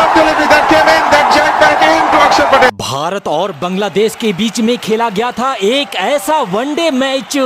superb delivery that came in, that jacked back into Akshar Patel. Bharat और बांग्लादेश के बीच में खेला गया था एक ऐसा वनडे मैच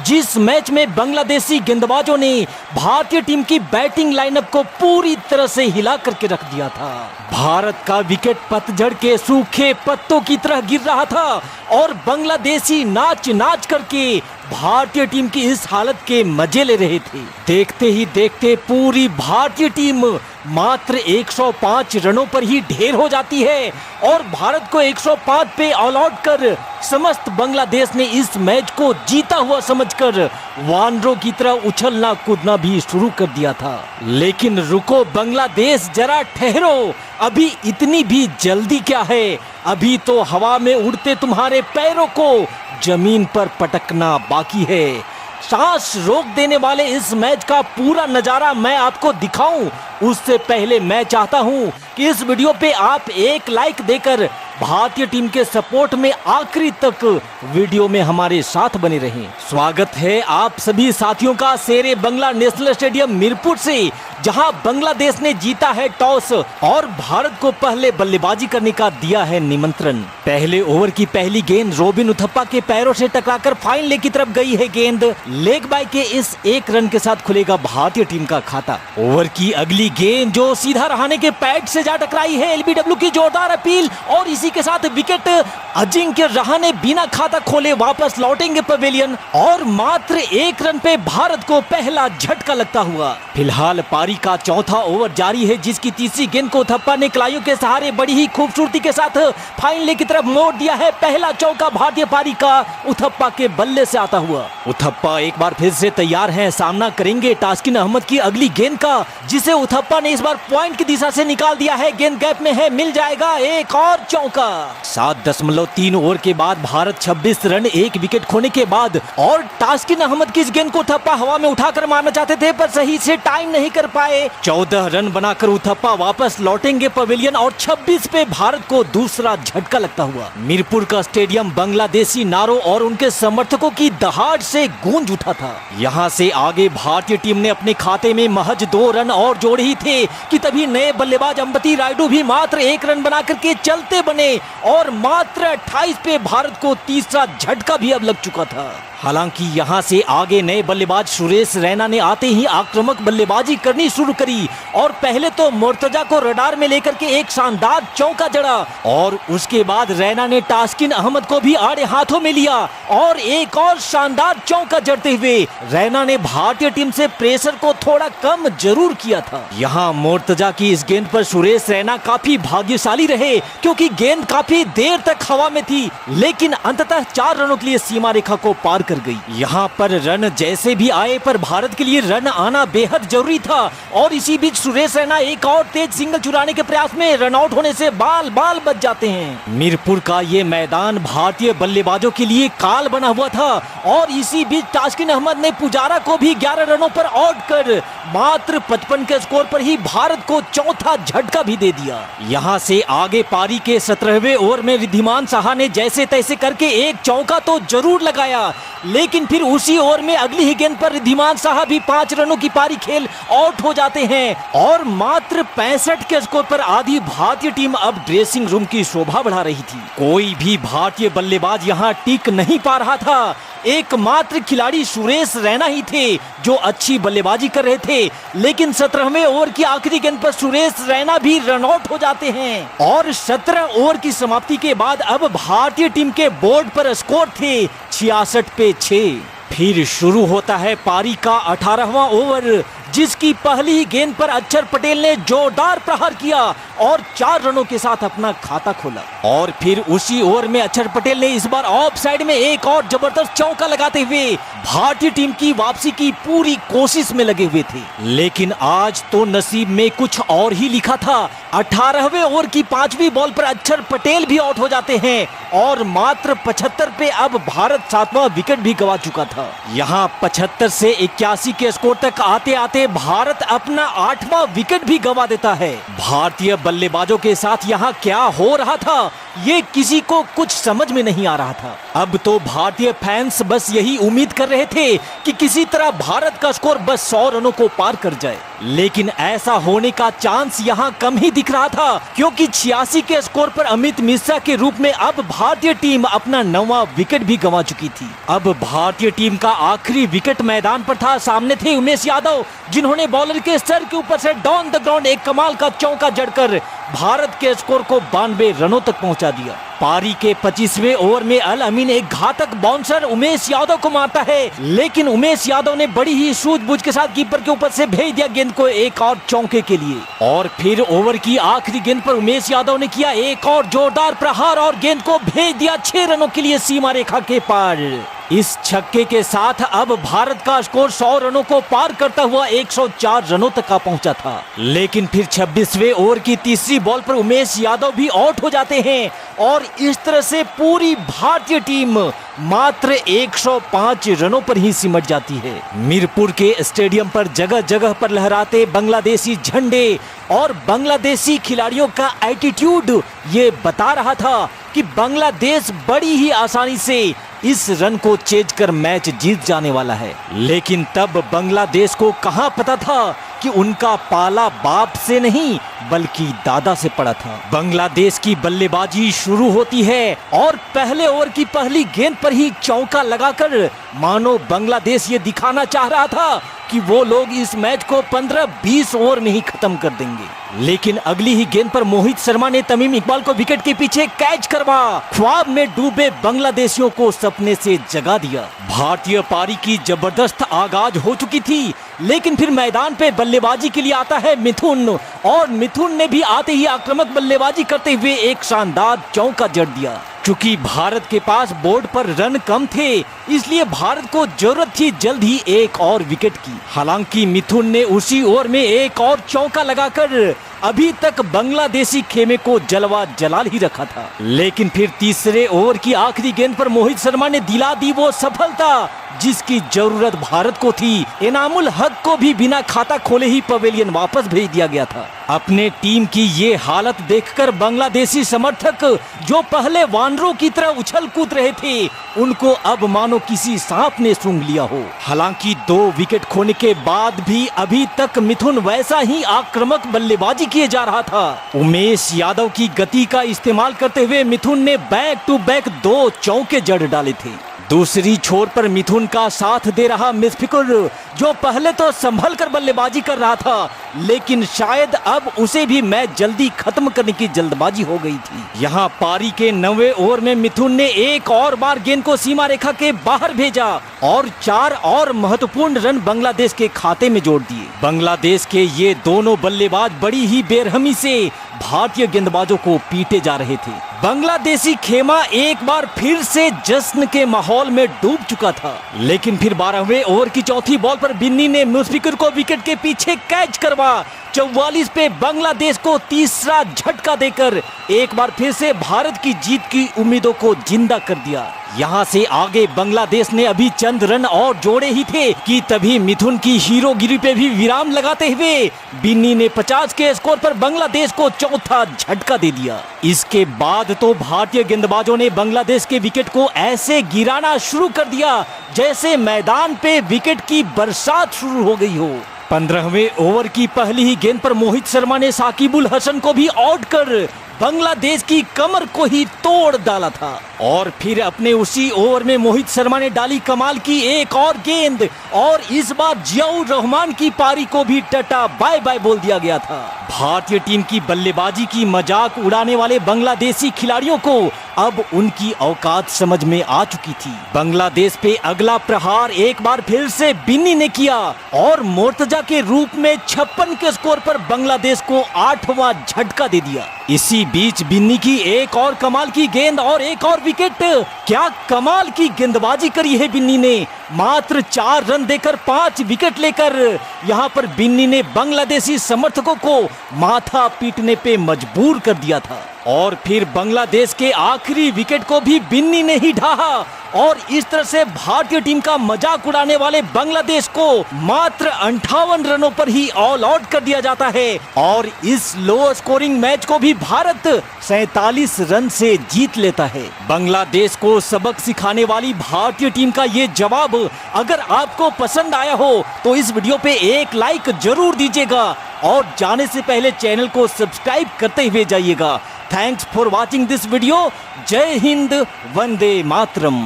जिस मैच में बांग्लादेशी गेंदबाजों ने भारतीय टीम की बैटिंग लाइनअप को पूरी तरह से हिला करके रख दिया था। भारत का विकेट पतझड़ के सूखे पत्तों की तरह गिर रहा था और बांग्लादेशी नाच नाच करके भारतीय टीम की इस हालत के मजे ले रहे थे। देखते ही देखते पूरी भारतीय टीम मात्र 105 रनों पर ही ढेर हो जाती है और भारत को 105 पे ऑल आउट कर समस्त बांग्लादेश ने इस मैच को जीता हुआ समझकर वानरों की तरह उछलना कूदना भी शुरू कर दिया था। लेकिन रुको बांग्लादेश, जरा ठहरो, अभी इतनी भी जल्दी क्या है? अभी तो हवा में उड़ते तुम्हारे पैरों को जमीन पर पटकना बाकी है। सांस रोक देने वाले इस मैच का पूरा नजारा मैं आपको दिखाऊं, उससे पहले मैं चाहता हूं कि इस वीडियो पे आप एक लाइक देकर भारतीय टीम के सपोर्ट में आखिरी तक वीडियो में हमारे साथ बने रहें। स्वागत है आप सभी साथियों का शेरे बंगला नेशनल स्टेडियम मीरपुर से, जहां बांग्लादेश ने जीता है टॉस और भारत को पहले बल्लेबाजी करने का दिया है निमंत्रण। पहले ओवर की पहली गेंद रोबिन उथप्पा के पैरों से टकराकर फाइन लेग की तरफ गई है गेंद। लेग बाय के इस एक रन के साथ खुलेगा भारतीय टीम का खाता। ओवर की अगली गेंद जो सीधा रहाणे के पैड से जा टकराई है, एलबीडब्ल्यू की जोरदार अपील और इसी के साथ विकेट। अजिंक्य रहाणे बिना खाता खोले वापस लौटेंगे पवेलियन और मात्र एक रन पे भारत को पहला झटका लगता हुआ। फिलहाल पारी का चौथा ओवर जारी है, जिसकी तीसरी गेंद को उथप्पा ने कलाइयों के सहारे बड़ी ही खूबसूरती के साथ फाइन लेग की तरफ मोड़ दिया है। पहला चौका भारतीय पारी का उथप्पा के बल्ले से आता हुआ। उथप्पा एक बार फिर से तैयार हैं, सामना करेंगे तास्किन अहमद की अगली गेंद का, जिसे उथप्पा ने इस बार पॉइंट की दिशा से निकाल दिया है। गेंद गैप में है, मिल जाएगा एक और चौका। 7.3 ओवर के बाद भारत 26 रन एक विकेट खोने के बाद और तास्किन अहमद की इस गेंद को उथप्पा हवा में उठाकर मारना चाहते थे पर सही से टाइम नहीं कर पाए। 14 रन बनाकर उथप्पा वापस लौटेंगे पवेलियन और 26 पे भारत को दूसरा झटका लगता हुआ। मीरपुर का स्टेडियम बांग्लादेशी नारों और उनके समर्थकों की दहाड़ से गूंज उठा था। यहाँ से आगे भारतीय टीम ने अपने खाते में महज 2 रन और जोड़े ही थे कि तभी नए बल्लेबाज अंबती रायडू भी मात्र 1 रन बना करके चलते बने और मात्र 28 पे भारत को तीसरा झटका भी अब लग चुका था। हालांकि यहां से आगे नए बल्लेबाज सुरेश रैना ने आते ही आक्रामक बल्लेबाजी करनी शुरू करी और पहले तो मुर्तजा को रडार में लेकर के एक शानदार चौका जड़ा और उसके बाद रैना ने तास्किन अहमद को भी आड़े हाथों में लिया और एक और शानदार चौका जड़ते हुए रैना ने भारतीय टीम से प्रेशर को थोड़ा कम जरूर किया था। यहाँ मुर्तजा की इस गेंद पर सुरेश रैना काफी भाग्यशाली रहे क्योंकि गेंद काफी देर तक हवा में थी, लेकिन अंततः 4 रनों के लिए सीमा रेखा को पार कर गई। यहाँ पर रन जैसे भी आए पर भारत के लिए रन आना बेहद जरूरी था और इसी बीच सुरेश रैना एक और तेज सिंगल चुराने के प्रयास में रन आउट होने से बाल बाल बच जाते हैं। मीरपुर का ये मैदान भारतीय बल्लेबाजों के लिए काल बना हुआ था और इसी बीच तास्किन अहमद ने पुजारा को भी 11 रनों पर आउट कर मात्र 55 के स्कोर पर ही भारत को चौथा झटका भी दे दिया। यहाँ से आगे पारी के 17वें ओवर में रिद्धिमान साहा ने जैसे तैसे करके एक चौका तो जरूर लगाया, लेकिन फिर उसी ओवर में अगली ही गेंद पर रिद्धिमान साहा भी 5 रनों की पारी खेल आउट हो जाते हैं और मात्र 65 के स्कोर पर आधी भारतीय टीम अब ड्रेसिंग रूम की शोभा बढ़ा रही थी। कोई भी भारतीय बल्लेबाज यहां टिक नहीं पा रहा था। एकमात्र खिलाड़ी सुरेश रैना ही थे जो अच्छी बल्लेबाजी कर रहे थे, लेकिन 17वें ओवर की आखिरी गेंद पर सुरेश रैना भी रन आउट हो जाते हैं और 17 ओवर की समाप्ति के बाद अब भारतीय टीम के बोर्ड पर स्कोर थे 66 पे 6। फिर शुरू होता है पारी का 18वां ओवर, जिसकी पहली ही गेंद पर अक्षर पटेल ने जोरदार प्रहार किया और 4 रनों के साथ अपना खाता खोला और फिर उसी ओवर में अक्षर पटेल ने इस बार ऑफ साइड में एक और जबरदस्त चौका लगाते हुए भारतीय टीम की वापसी की पूरी कोशिश में लगे हुए थे। लेकिन आज तो नसीब में कुछ और ही लिखा था। 18वें ओवर की 5वीं बॉल पर अक्षर पटेल भी आउट हो जाते हैं और मात्र 75 पे अब भारत 7वां विकेट भी गंवा चुका था। यहाँ 75 से 81 के स्कोर तक आते आते भारत अपना 8वां विकेट भी गंवा देता है। भारतीय बल्लेबाजों के साथ यहाँ क्या हो रहा था ये किसी को कुछ समझ में नहीं आ रहा था। अब तो भारतीय फैंस बस यही उम्मीद कर रहे थे कि किसी तरह भारत का स्कोर बस 100 रनों को पार कर जाए, लेकिन ऐसा होने का चांस यहाँ कम ही दिख रहा था, क्योंकि 86 के स्कोर पर अमित मिश्रा के रूप में अब भारतीय टीम अपना 9वां विकेट भी गंवा चुकी थी। अब भारतीय टीम का आखिरी विकेट मैदान पर था। सामने थे उमेश यादव, जिन्होंने बॉलर के सर के ऊपर से डाउन द ग्राउंड एक कमाल का चौका जड़कर भारत के स्कोर को 92 रनों तक पहुंचा दिया। पारी के 25वें ओवर में अल अमीन एक घातक बाउंसर उमेश यादव को मारता है, लेकिन उमेश यादव ने बड़ी ही सूझबूझ के साथ कीपर के ऊपर से भेज दिया गेंद को एक और चौके के लिए। और फिर ओवर की आखिरी गेंद पर उमेश यादव ने किया एक और जोरदार प्रहार और गेंद को भेज दिया 6 रनों के लिए सीमा रेखा के पार। इस छक्के के साथ अब भारत का स्कोर 100 रनों को पार करता हुआ 104 रनों तक का पहुंचा था। लेकिन फिर 26वें ओवर की तीसरी बॉल पर उमेश यादव भी आउट हो जाते हैं और इस तरह से पूरी भारतीय टीम मात्र 105 रनों पर ही सिमट जाती है। मीरपुर के स्टेडियम पर जगह जगह पर लहराते बांग्लादेशी झंडे और बांग्लादेशी खिलाड़ियों का एटीट्यूड ये बता रहा था कि बांग्लादेश बड़ी ही आसानी से इस रन को चेज कर मैच जीत जाने वाला है। लेकिन तब बांग्लादेश को कहां पता था कि उनका पाला बाप से नहीं बल्कि दादा से पड़ा था। बांग्लादेश की बल्लेबाजी शुरू होती है और पहले ओवर की पहली गेंद पर ही चौका लगाकर मानो बांग्लादेश ये दिखाना चाह रहा था कि वो लोग इस मैच को 15-20 ओवर में ही खत्म कर देंगे। लेकिन अगली ही गेंद पर मोहित शर्मा ने तमीम इकबाल को विकेट के पीछे कैच करवा ख्वाब में डूबे बांग्लादेशियों को सपने से जगा दिया। भारतीय पारी की जबरदस्त आगाज हो चुकी थी, लेकिन फिर मैदान पे बल्लेबाजी के लिए आता है मिथुन और मिथुन ने भी आते ही आक्रामक बल्लेबाजी करते हुए एक शानदार चौका जड़ दिया। चूंकि भारत के पास बोर्ड पर रन कम थे, इसलिए भारत को जरूरत थी जल्द ही एक और विकेट की। हालांकि मिथुन ने उसी ओवर में एक और चौका लगाकर अभी तक बांग्लादेशी खेमे को जलवा जलाल ही रखा था। लेकिन फिर तीसरे ओवर की आखिरी गेंद पर मोहित शर्मा ने दिला दी वो सफलता जिसकी जरूरत भारत को थी। इनामुल हक को भी बिना खाता खोले ही पवेलियन वापस भेज दिया गया था। अपने टीम की ये हालत देखकर बांग्लादेशी समर्थक जो पहले वानरों की तरह उछल कूद रहे थे, उनको अब मानो किसी सांप ने सूंघ लिया हो। हालांकि 2 विकेट खोने के बाद भी अभी तक मिथुन वैसा ही आक्रामक बल्लेबाजी किए जा रहा था। उमेश यादव की गति का इस्तेमाल करते हुए मिथुन ने बैक टू बैक 2 चौके जड़ डाले थे। दूसरी छोर पर मिथुन का साथ दे रहा मुशफिकुर, जो पहले तो संभल कर बल्लेबाजी कर रहा था, लेकिन शायद अब उसे भी मैच जल्दी खत्म करने की जल्दबाजी हो गई थी। यहाँ पारी के 9वें ओवर में मिथुन ने एक और बार गेंद को सीमा रेखा के बाहर भेजा और 4 और महत्वपूर्ण रन बांग्लादेश के खाते में जोड़ दिए। बांग्लादेश के ये दोनों बल्लेबाज बड़ी ही बेरहमी से भारतीय गेंदबाजों को पीटे जा रहे थे। बांग्लादेशी खेमा एक बार फिर से जश्न के माहौल में डूब चुका था। लेकिन फिर 12वें ओवर की चौथी बॉल पर बिन्नी ने मुशफिकुर को विकेट के पीछे कैच करवा 44 पे बांग्लादेश को तीसरा झटका देकर एक बार फिर से भारत की जीत की उम्मीदों को जिंदा कर दिया। यहाँ से आगे बांग्लादेश ने अभी चंद रन और जोड़े ही थे कि तभी मिथुन की हीरोगिरी पे भी विराम लगाते हुए बिन्नी ने 50 के स्कोर पर बांग्लादेश को चौथा झटका दे दिया। इसके बाद तो भारतीय गेंदबाजों ने बांग्लादेश के विकेट को ऐसे गिराना शुरू कर दिया जैसे मैदान पे विकेट की बरसात शुरू हो गई हो। 15वें ओवर की पहली ही गेंद पर मोहित शर्मा ने साकिबुल हसन को भी आउट कर बांग्लादेश की कमर को ही तोड़ डाला था। और फिर अपने उसी ओवर में मोहित शर्मा ने डाली कमाल की एक और गेंद और इस बार जियाउर रहमान की पारी को भी टाटा बाय बाय बोल दिया गया था। भारतीय टीम की बल्लेबाजी की मजाक उड़ाने वाले बांग्लादेशी खिलाड़ियों को अब उनकी औकात समझ में आ चुकी थी। बांग्लादेश पे अगला प्रहार एक बार फिर से बिन्नी ने किया और मोर्तजा के रूप में 56 के स्कोर पर बांग्लादेश को 8वां झटका दे दिया। इसी बीच बिन्नी की एक और कमाल की गेंद और एक और विकेट। क्या कमाल की गेंदबाजी करी है बिन्नी ने। मात्र 4 रन देकर 5 विकेट लेकर यहाँ पर बिन्नी ने बांग्लादेशी समर्थकों को माथा पीटने पे मजबूर कर दिया था। और फिर बांग्लादेश के आखिरी विकेट को भी बिन्नी ने ही ढाहा और इस तरह से भारतीय टीम का मजाक उड़ाने वाले बांग्लादेश को मात्र 58 रनों पर ही ऑल आउट कर दिया जाता है और इस लो स्कोरिंग मैच को भी भारत 47 रन से जीत लेता है। बांग्लादेश को सबक सिखाने वाली भारतीय टीम का ये जवाब अगर आपको पसंद आया हो तो इस वीडियो पे एक लाइक जरूर दीजिएगा और जाने से पहले चैनल को सब्सक्राइब करते हुए जाइएगा। Thanks for watching this video. जय हिंद, वंदे मातरम।